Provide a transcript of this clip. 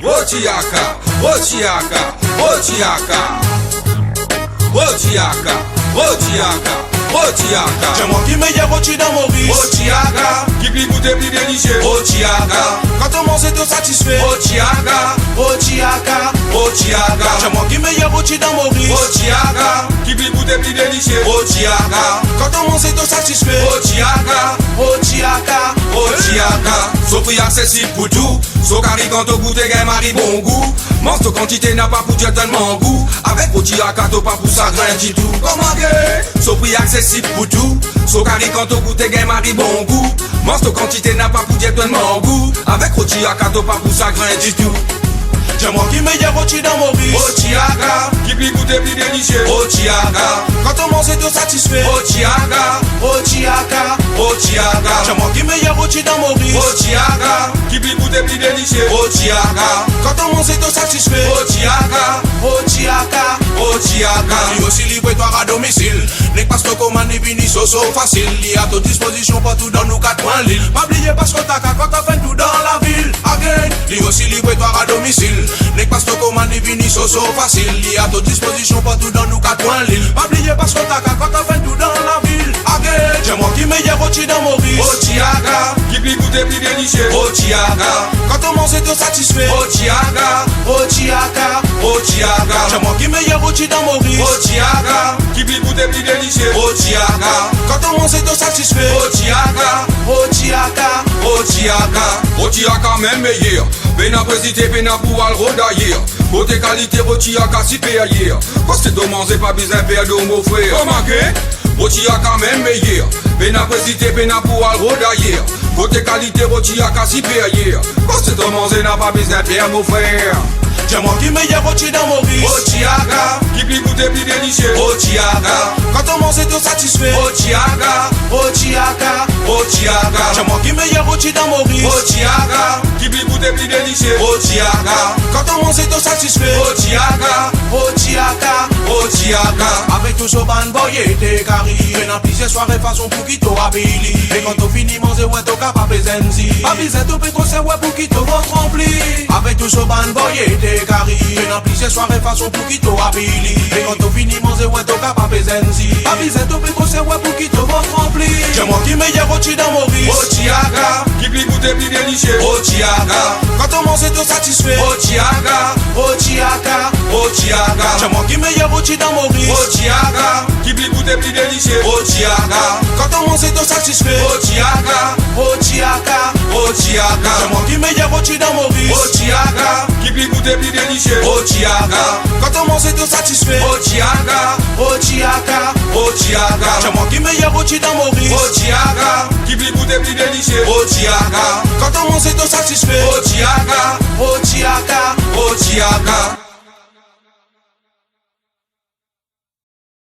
Otiaka, Otiaka, Otiaka, Otiaka, Otiaka, Otiaka. C'est moi qui meilleur rôti dans Maurice. Otiaka, qui plie goûter plus délicieux. Otiaka, Quand on mange tout satisfait. Otiaka, Otiaka, Otiaka. c'est moi qui meilleur rôti dans Maurice. Otiaka, qui plie goûter plus délicieux. Otiaka, Quand on mange tout satisfait. Otiaka, Otiaka, Otiaka. So prix accessible pour tout. So carré quand on goûte gain mari bon goût. Mange de quantité n'a pas pour dire tellement goût. Avec Otiaka t'as pas pour ça grain du tout. Comment que? So prix accessible pour tout. So carré quand on goûte gain mari bon goût. Mange de quantité n'a pas pour dire tellement goût. Avec Otiaka t'as pas pour ça grain du tout. c'est moi qui meilleur rôti dans Maurice. Otiaka, qui plie goûter plus délicieux. Otiaka, Quand on mange tout satisfait. Otiaka, Otiaka, Otiaka. c'est moi qui meilleur rôti dans Maurice. Otiaka, qui plie goûter plus délicieux. Otiaka, Quand on mange tout satisfait. Otiaka, Otiaka, Otiaka. il aussi libre-toi à domicile. N'est pas ce qu'on m'a vini so facile. Il y a à toute disposition partout dans nos quatre coins l'île. Pas oublier parce qu'on t'a quand t'as fait tout dans la ville. Again, il aussi libre-toi à domicile. N'est pas ce qu'on m'a vini so facile. Il y a à toute disposition partout dans nos quatre coins l'île. Pas oublier parce qu'on t'a quand t'as fait tout dans la ville. Again, c'est moi qui meilleur rôti dans Maurice. Otiaka, qui plie goûter plus délicieux. Otiaka, Quand on mange tout satisfait. Otiaka, Otiaka, Otiaka. c'est moi qui meilleur rôti dans Maurice. Otiaka, qui plie goûter plus délicieux. Otiaka, Quand on mange tout satisfait. Otiaka, Otiaka, Otiaka, Otiaka même meilleur. Pena président, pena pour al rodailler. Côté qualité, Otiaka si payer. Quand c'est de manger, pas besoin de faire de mon frère. Comment que? Otiaka même meilleur. Pena président, pena pour al rodailler. Côté qualité, Otiaka si payer. Quand c'est de manger, n'a pas besoin de faire mon frère. c'est moi qui meilleur rôti dans Maurice. Otiaka, qui plie goûter plus délicieux. Otiaka, Quand on mange tout satisfait. Otiaka, Otiaka, Otiaka. c'est moi qui meilleur rôti dans Maurice. Otiaka, qui plie goûter plus délicieux. Otiaka, Quand on mange tout satisfait. Otiaka, Otiaka, Otiaka. avec tout ce ban boy t'es carré. Et dans plusieurs soirées façon pour qui t'aura habillé. Et quand on finit manger ouais t'as capable zenzi. Avisé tout peut qu'on ouais pour qui t'aura rempli. Avec tout ce ban boy t'es carré. Et dans plusieurs soirées façon pour qui t'aura habillé. Et quand on finit manger ouais t'as capable zenzi. Avisé tout peut qu'on ouais pour qui t'aura rempli. C'est moi qui meilleur rôti dans Maurice. Otiaka, qui plie goûter plus délicieux. Otiaka, Quand on mange tout satisfait. Otiaka, Otiaka, Otiaka. c'est moi qui meilleur rôti dans Maurice. Otiaka, qui plie goûter plus délicieux. Otiaka, Quand on mange tout satisfait. Otiaka, Otiaka, Otiaka. c'est moi qui meilleur rôti dans Maurice. Otiaka, qui plie goûter plus délicieux. Otiaka, Quand on mange tout satisfait. Otiaka, Otiaka, Otiaka. c'est moi qui meilleur rôti dans Maurice. Otiaka, qui plie goûter plus délicieux. Otiaka, Quand on mange tout satisfait. Otiaka, Otiaka, Otiaka.